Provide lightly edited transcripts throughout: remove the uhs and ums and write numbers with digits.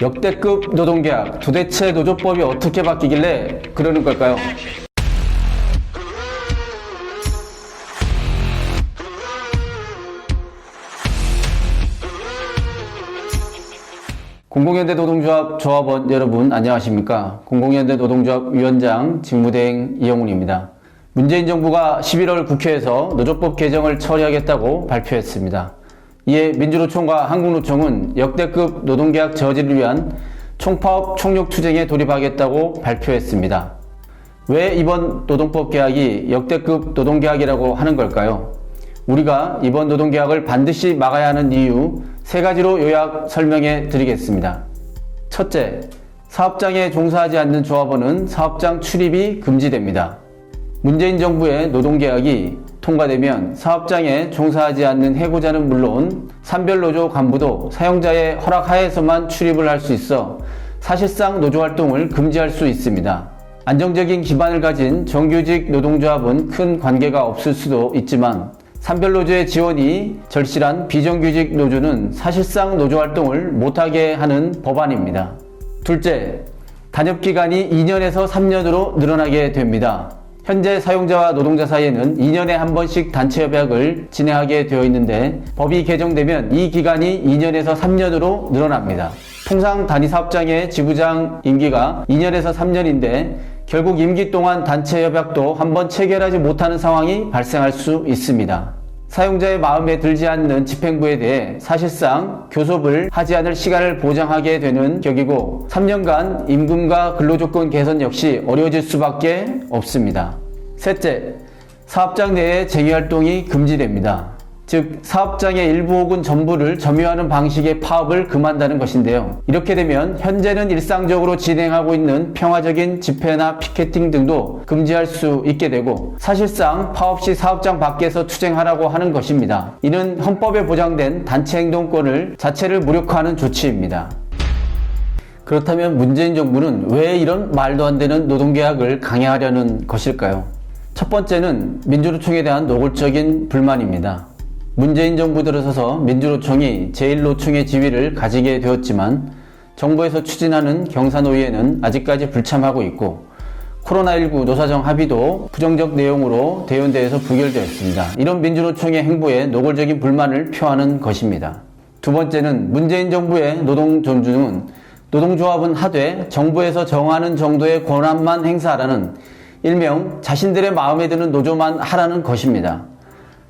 역대급 노동계약, 도대체 노조법이 어떻게 바뀌길래 그러는 걸까요? 공공연대 노동조합 조합원 여러분 안녕하십니까? 공공연대 노동조합 위원장 직무대행 이영훈입니다. 문재인 정부가 11월 국회에서 노조법 개정을 처리하겠다고 발표했습니다. 이에 민주노총과 한국노총은 역대급 노동계약 저지를 위한 총파업 총력투쟁에 돌입하겠다고 발표했습니다. 왜 이번 노동법 개혁이 역대급 노동계약이라고 하는 걸까요? 우리가 이번 노동계약을 반드시 막아야 하는 이유 3가지로 요약 설명해 드리겠습니다. 첫째, 사업장에 종사하지 않는 조합원은 사업장 출입이 금지됩니다. 문재인 정부의 노동계약이 통과되면 사업장에 종사하지 않는 해고자는 물론 산별노조 간부도 사용자의 허락하에서만 출입을 할 수 있어 사실상 노조활동을 금지할 수 있습니다. 안정적인 기반을 가진 정규직 노동조합은 큰 관계가 없을 수도 있지만 산별노조의 지원이 절실한 비정규직 노조는 사실상 노조활동을 못하게 하는 법안입니다. 둘째, 단협기간이 2년에서 3년으로 늘어나게 됩니다. 현재 사용자와 노동자 사이에는 2년에 한 번씩 단체협약을 진행하게 되어 있는데 법이 개정되면 이 기간이 2년에서 3년으로 늘어납니다. 통상 단위사업장의 지부장 임기가 2년에서 3년인데 결국 임기 동안 단체협약도 한번 체결하지 못하는 상황이 발생할 수 있습니다. 사용자의 마음에 들지 않는 집행부에 대해 사실상 교섭을 하지 않을 시간을 보장하게 되는 격이고 3년간 임금과 근로조건 개선 역시 어려워질 수밖에 없습니다. 셋째, 사업장 내의 쟁의활동이 금지됩니다. 즉 사업장의 일부 혹은 전부를 점유하는 방식의 파업을 금한다는 것인데요. 이렇게 되면 현재는 일상적으로 진행하고 있는 평화적인 집회나 피켓팅 등도 금지할 수 있게 되고 사실상 파업 시 사업장 밖에서 투쟁하라고 하는 것입니다. 이는 헌법에 보장된 단체행동권을 자체를 무력화하는 조치입니다. 그렇다면 문재인 정부는 왜 이런 말도 안 되는 노동계약을 강행하려는 것일까요? 첫 번째는 민주노총에 대한 노골적인 불만입니다. 문재인 정부 들어서서 민주노총이 제1노총의 지위를 가지게 되었지만 정부에서 추진하는 경사노위에는 아직까지 불참하고 있고 코로나19 노사정 합의도 부정적 내용으로 대의원대에서 부결되었습니다. 이런 민주노총의 행보에 노골적인 불만을 표하는 것입니다. 두 번째는 문재인 정부의 노동 존중은 노동조합은 하되 정부에서 정하는 정도의 권한만 행사하라는 일명 자신들의 마음에 드는 노조만 하라는 것입니다.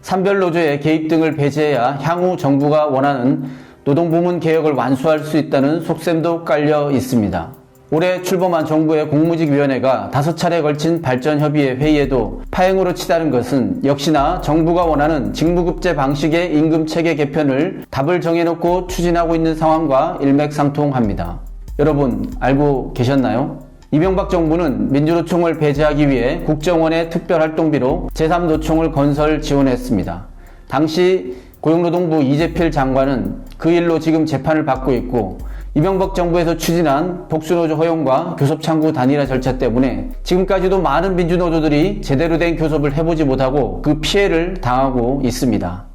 산별노조의 개입 등을 배제해야 향후 정부가 원하는 노동부문 개혁을 완수할 수 있다는 속셈도 깔려 있습니다. 올해 출범한 정부의 공무직위원회가 5차례 걸친 발전협의회 회의에도 파행으로 치달은 것은 역시나 정부가 원하는 직무급제 방식의 임금체계 개편을 답을 정해놓고 추진하고 있는 상황과 일맥상통합니다. 여러분 알고 계셨나요? 이명박 정부는 민주노총을 배제하기 위해 국정원의 특별활동비로 제3노총을 건설 지원했습니다. 당시 고용노동부 이재필 장관은 그 일로 지금 재판을 받고 있고 이명박 정부에서 추진한 복수노조 허용과 교섭창구 단일화 절차 때문에 지금까지도 많은 민주노조들이 제대로 된 교섭을 해보지 못하고 그 피해를 당하고 있습니다.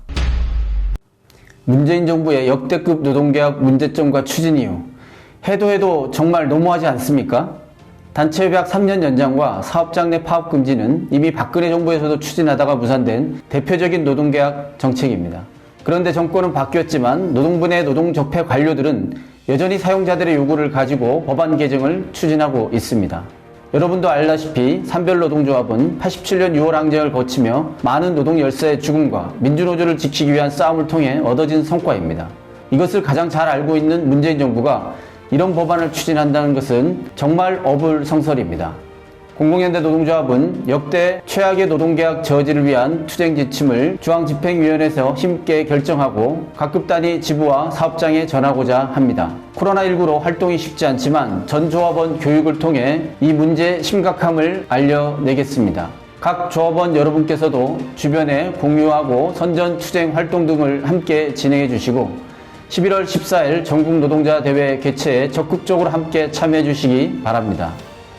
문재인 정부의 역대급 노동계약 문제점과 추진 이유 해도 정말 너무하지 않습니까? 단체협약 3년 연장과 사업장 내 파업 금지는 이미 박근혜 정부에서도 추진하다가 무산된 대표적인 노동계약 정책입니다. 그런데 정권은 바뀌었지만 노동부 내 노동접해 관료들은 여전히 사용자들의 요구를 가지고 법안 개정을 추진하고 있습니다. 여러분도 알다시피 산별노동조합은 87년 6월 항쟁을 거치며 많은 노동 열사의 죽음과 민주노조를 지키기 위한 싸움을 통해 얻어진 성과입니다. 이것을 가장 잘 알고 있는 문재인 정부가 이런 법안을 추진한다는 것은 정말 어불성설입니다. 공공연대 노동조합은 역대 최악의 노동계약 저지를 위한 투쟁 지침을 중앙집행위원회에서 힘있게 결정하고 각급 단위 지부와 사업장에 전하고자 합니다. 코로나19로 활동이 쉽지 않지만 전 조합원 교육을 통해 이 문제의 심각함을 알려내겠습니다. 각 조합원 여러분께서도 주변에 공유하고 선전 투쟁 활동 등을 함께 진행해 주시고 11월 14일 전국노동자대회 개최에 적극적으로 함께 참여해 주시기 바랍니다.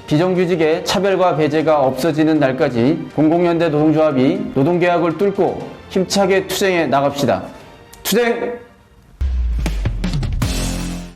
비정규직의 차별과 배제가 없어지는 날까지 공공연대 노동조합이 노동계약을 뚫고 힘차게 투쟁해 나갑시다. 투쟁!